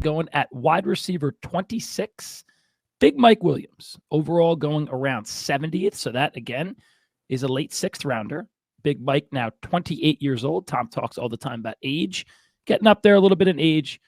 going at wide receiver 26. Big Mike Williams, overall going around 70th. So that, again, is a late sixth rounder. Big Mike now 28 years old. Tom talks all the time about age. Getting up there a little bit in age.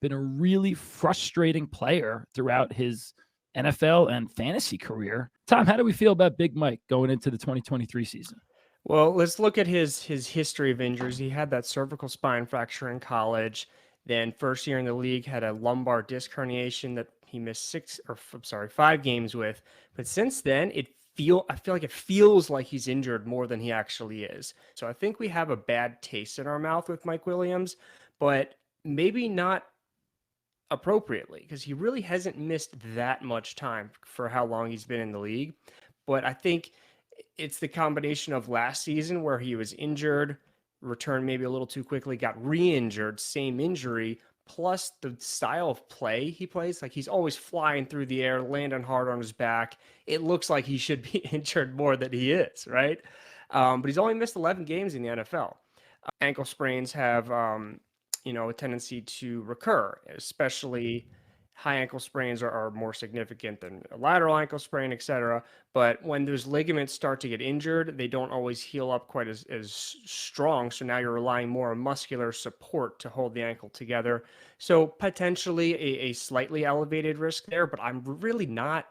Been a really frustrating player throughout his NFL and fantasy career. Tom, how do we feel about Big Mike going into the 2023 season? Well, let's look at his history of injuries. He had that cervical spine fracture in college. Then first year in the league had a lumbar disc herniation that he missed 5 games with. But since then, I feel like it feels like he's injured more than he actually is. So I think we have a bad taste in our mouth with Mike Williams, but maybe not appropriately, because he really hasn't missed that much time for how long he's been in the league. But I think it's the combination of last season where he was injured, returned maybe a little too quickly, got re-injured, same injury, plus the style of play he plays. Like, he's always flying through the air, landing hard on his back. It looks like he should be injured more than he is, right? But he's only missed 11 games in the NFL. Ankle sprains have a tendency to recur, especially high ankle sprains are more significant than a lateral ankle sprain, etc. But when those ligaments start to get injured, they don't always heal up quite as strong. So now you're relying more on muscular support to hold the ankle together. So potentially a slightly elevated risk there, but I'm really not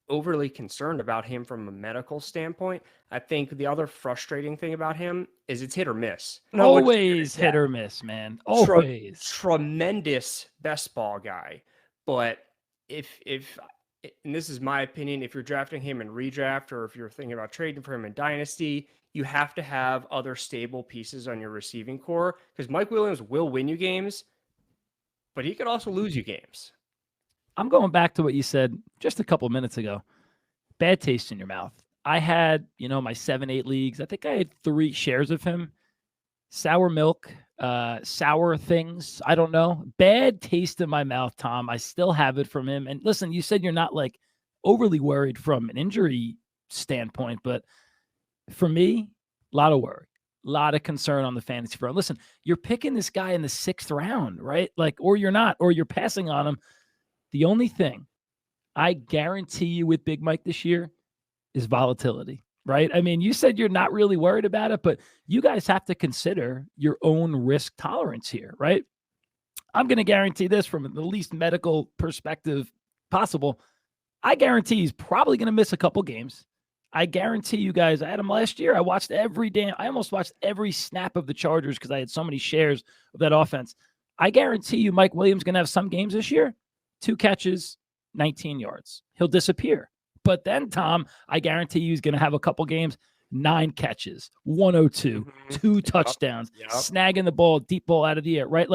overly concerned about him from a medical standpoint. I think the other frustrating thing about him is it's hit or miss. Always hit or miss, man. Always. Tremendous best ball guy. But if and this is my opinion, if you're drafting him in redraft, or if you're thinking about trading for him in dynasty, you have to have other stable pieces on your receiving core, because Mike Williams will win you games, but he could also lose you games. I'm going back to what you said just a couple minutes ago. Bad taste in your mouth. I had, my 7-8 leagues. I think I had 3 shares of him. Sour milk, sour things. I don't know. Bad taste in my mouth, Tom. I still have it from him. And listen, you said you're not like overly worried from an injury standpoint, but for me, a lot of worry, a lot of concern on the fantasy front. Listen, you're picking this guy in the 6th round, right? Or you're not, or you're passing on him. The only thing I guarantee you with Big Mike this year is volatility, right? I mean, you said you're not really worried about it, but you guys have to consider your own risk tolerance here, right? I'm going to guarantee this from the least medical perspective possible. I guarantee he's probably going to miss a couple games. I guarantee you guys, I had him last year. I almost watched every snap of the Chargers because I had so many shares of that offense. I guarantee you Mike Williams is going to have some games this year. 2 catches, 19 yards. He'll disappear. But then, Tom, I guarantee you he's going to have a couple games, 9 catches, 102, 2 touchdowns, snagging the ball, deep ball out of the air, right?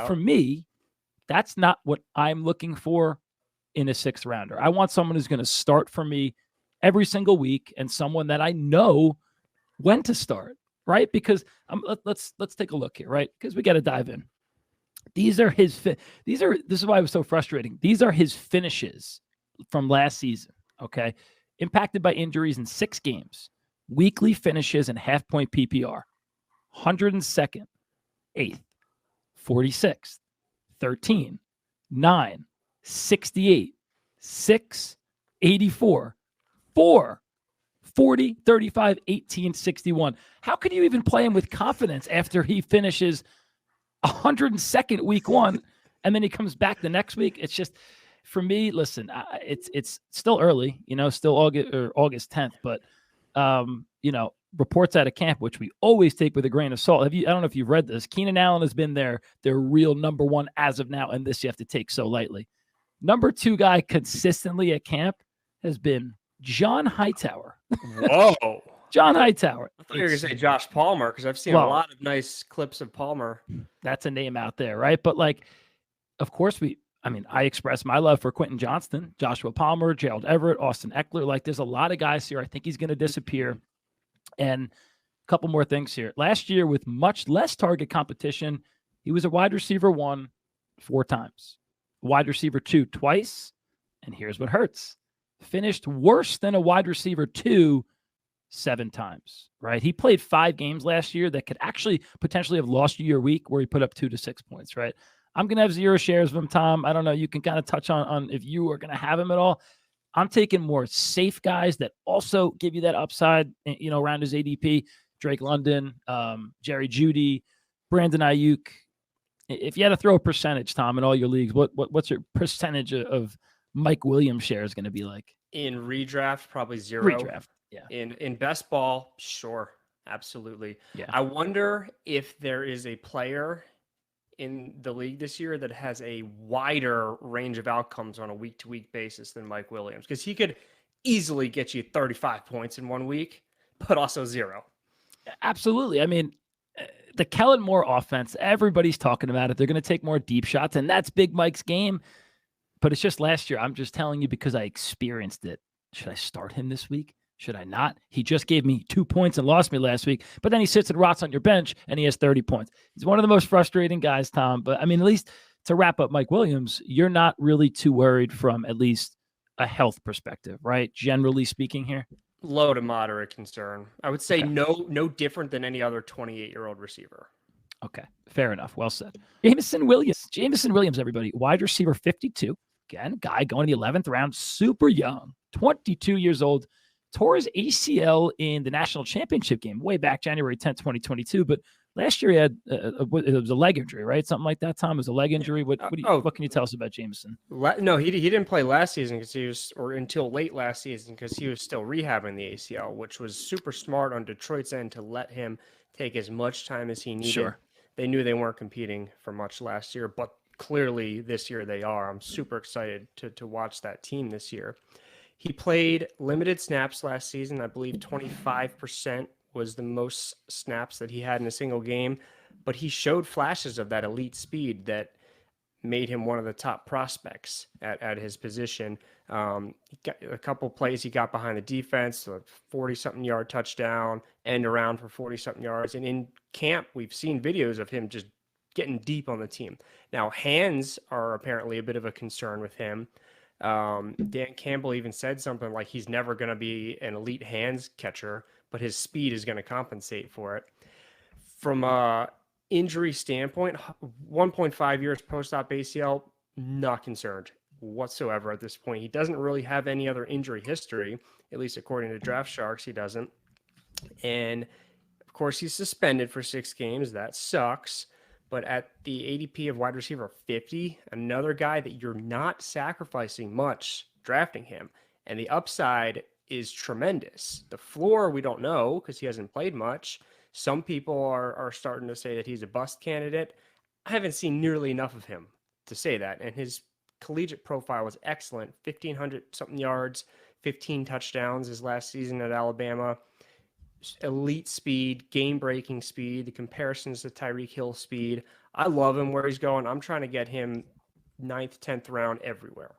For me, that's not what I'm looking for in a 6th rounder. I want someone who's going to start for me every single week, and someone that I know when to start, right? Because let's take a look here, right? Because we got to dive in. This is why it was so frustrating. These are his finishes from last season, okay? Impacted by injuries in 6 games. Weekly finishes and half-point PPR. 102nd, 8th, 46th, 13, 9, 68, 6, 84, 4, 40, 35, 18, 61. How could you even play him with confidence after he finishes 102nd week 1 and then he comes back the next week? It's just, for me, listen, it's still early, still August 10th, but reports out of camp, which we always take with a grain of salt. I don't know if you've read this. Keenan Allen has been their real number 1 as of now, and this you have to take so lightly. Number 2 guy consistently at camp has been John Hightower. Whoa. John Hightower. I thought you were going to say Josh Palmer, because I've seen a lot of nice clips of Palmer. That's a name out there, right? But of course I express my love for Quentin Johnston, Joshua Palmer, Gerald Everett, Austin Eckler. There's a lot of guys here. I think he's going to disappear. And a couple more things here. Last year, with much less target competition, he was a wide receiver 1 4 times, wide receiver 2 twice, and here's what hurts. Finished worse than a wide receiver 2 7 times, right? He played 5 games last year that could actually potentially have lost you your week, where he put up 2 to 6 points, right? I'm going to have 0 shares of him, Tom. I don't know. You can kind of touch on if you are going to have him at all. I'm taking more safe guys that also give you that upside, around his ADP. Drake London, Jerry Jeudy, Brandon Ayuk. If you had to throw a percentage, Tom, in all your leagues, what's your percentage of Mike Williams shares going to be like? In redraft, probably 0. Redraft, yeah. In best ball, sure, absolutely. Yeah. I wonder if there is a player in the league this year that has a wider range of outcomes on a week-to-week basis than Mike Williams, because he could easily get you 35 points in 1 week, but also 0. Absolutely. I mean, the Kellen Moore offense, everybody's talking about it. They're going to take more deep shots, and that's Big Mike's game. But it's just last year. I'm just telling you because I experienced it. Should I start him this week? Should I not? He just gave me 2 points and lost me last week, but then he sits and rots on your bench and he has 30 points. He's one of the most frustrating guys, Tom. But I mean, at least to wrap up Mike Williams, you're not really too worried from at least a health perspective, right? Generally speaking here. Low to moderate concern. I would say Okay. no different than any other 28-year-old receiver. Okay, fair enough. Well said. Jameson Williams, everybody. Wide receiver 52. Again, guy going to the 11th round, super young, 22 years old. Tore his ACL in the national championship game way back January 10th, 2022. But last year he had it was a leg injury, right? Something like that, Tom. It was a leg injury. What can you tell us about Jameson? No, he didn't play last season until late last season because he was still rehabbing the ACL, which was super smart on Detroit's end to let him take as much time as he needed. Sure. They knew they weren't competing for much last year, but clearly this year they are. I'm super excited to watch that team this year. He played limited snaps last season. I believe 25% was the most snaps that he had in a single game, but he showed flashes of that elite speed that made him one of the top prospects at his position. He got a couple plays he got behind the defense, a 40-something yard touchdown, end around for 40-something yards. And in camp, we've seen videos of him just getting deep on the team. Now, hands are apparently a bit of a concern with him. Dan Campbell even said something like he's never going to be an elite hands catcher, but his speed is going to compensate for it. From a injury standpoint, 1.5 years post-op ACL, not concerned whatsoever at this point. He doesn't really have any other injury history, at least according to Draft Sharks, he doesn't. And of course, he's suspended for 6 games. That sucks. But at the ADP of wide receiver 50, another guy that you're not sacrificing much drafting him. And the upside is tremendous. The floor, we don't know because he hasn't played much. Some people are starting to say that he's a bust candidate. I haven't seen nearly enough of him to say that. And his collegiate profile was excellent. 1,500-something yards, 15 touchdowns his last season at Alabama. Elite speed, game-breaking speed, the comparisons to Tyreek Hill speed. I love him where he's going. I'm trying to get him 9th, 10th round everywhere.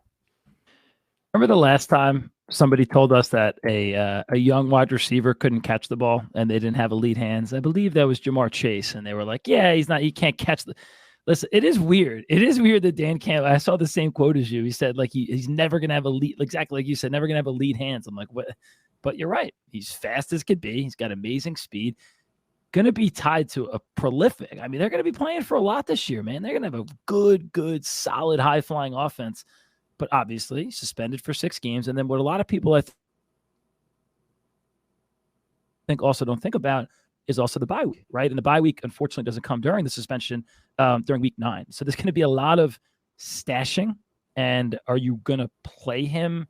Remember the last time somebody told us that a young wide receiver couldn't catch the ball and they didn't have elite hands? I believe that was Jamar Chase, and they were like, yeah, he can't catch the... Listen, it is weird. It is weird that Dan Campbell, I saw the same quote as you. He said, like, he's never going to have elite, exactly like you said, never going to have elite hands. I'm like, what? But you're right. He's fast as could be. He's got amazing speed. Going to be tied to a prolific. I mean, they're going to be playing for a lot this year, man. They're going to have a good, solid, high-flying offense. But obviously, suspended for 6 games. And then what a lot of people I think also don't think about is also the bye week, right? And the bye week, unfortunately, doesn't come during the suspension during week 9. So there's going to be a lot of stashing. And are you going to play him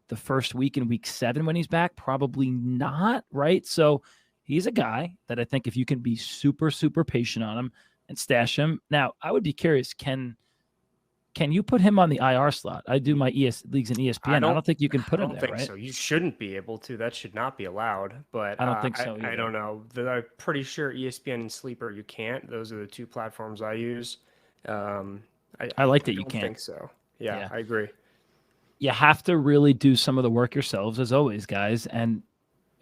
the first week in week 7 when he's back? Probably not, right? So he's a guy that I think if you can be super, super patient on him and stash him. Now, I would be curious, can you put him on the IR slot? I do my leagues in ESPN. I don't think you can put him there, right? I don't think so. You shouldn't be able to. That should not be allowed. But I don't think so either. I don't know. I'm pretty sure ESPN and Sleeper you can't. Those are the 2 platforms I use. I like that you can't. I think so. Yeah, I agree. You have to really do some of the work yourselves, as always, guys, and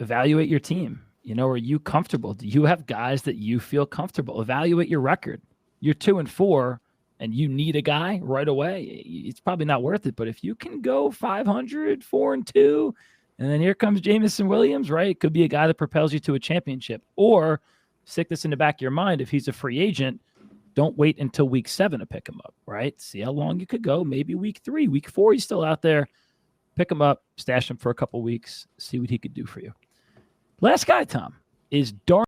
evaluate your team. Are you comfortable? Do you have guys that you feel comfortable? Evaluate your record. You're 2-4, and you need a guy right away. It's probably not worth it. But if you can go 500, 4-2, and then here comes Jameson Williams, right? It could be a guy that propels you to a championship. Or stick this in the back of your mind. If he's a free agent, don't wait until week 7 to pick him up, right? See how long you could go. Maybe week 3, week 4, he's still out there. Pick him up, stash him for a couple weeks, see what he could do for you. Last guy, Tom, is Darnell